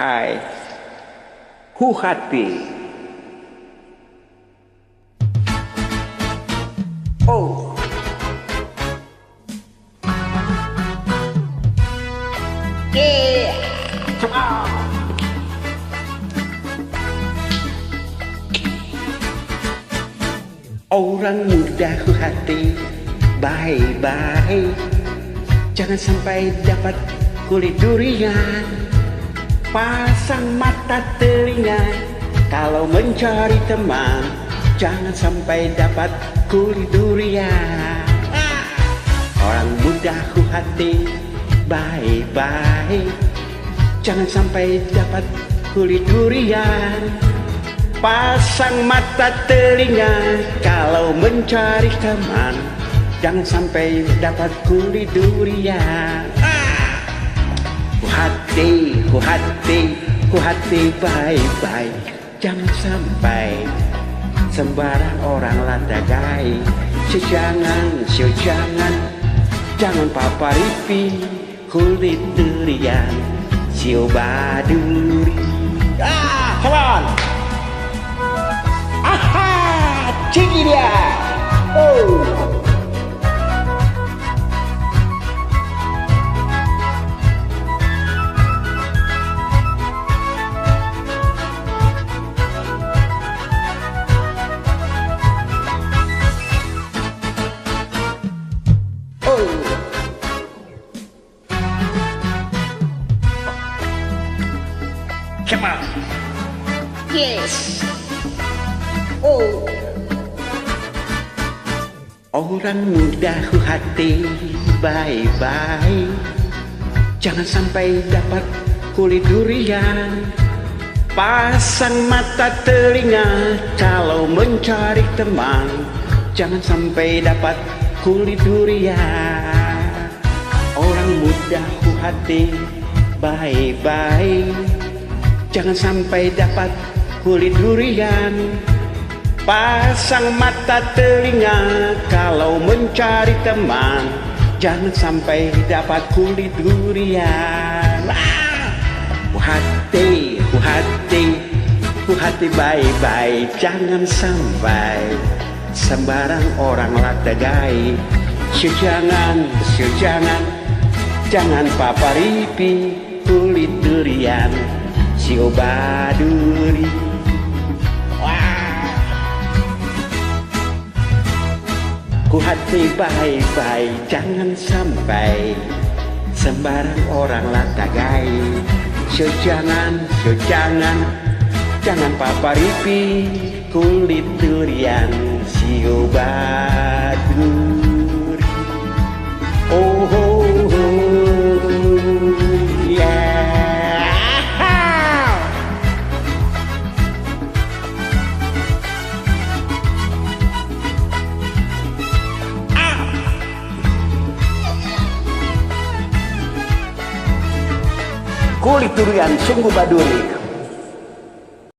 Hai, hati. Oh, yeah. Orang muda hati, baik-baik, jangan sampai dapat kulit durian. Pasang mata telinga kalau mencari teman, jangan sampai dapat kulit durian. Orang muda hati, baik-baik, jangan sampai dapat kulit durian. Pasang mata telinga kalau mencari teman, jangan sampai dapat kulit durian. Hati baik-baik, jangan sampai sembarang orang landagai. Jangan paparipi kulit durian, sio baduri. Come on. Ciki dia. Oh. Come on. Yes. Oh. Orang muda hati, baik-baik, jangan sampai dapat kulit durian. Pasang mata telinga kalau mencari teman, jangan sampai dapat kulit durian. Orang muda hati, baik-baik, jangan sampai dapat kulit durian. Pasang mata telinga kalau mencari teman, jangan sampai dapat kulit durian. Hati baik-baik, jangan sampai sembarang orang latagai. Jangan paparipi kulit durian, sio baduri. Hati baik-baik, jangan sampai sembarang orang latagai. Jangan paparipi kulit durian, sio baduri. Oh, oh, oh, yeah. Kulit durian sungguh baduri.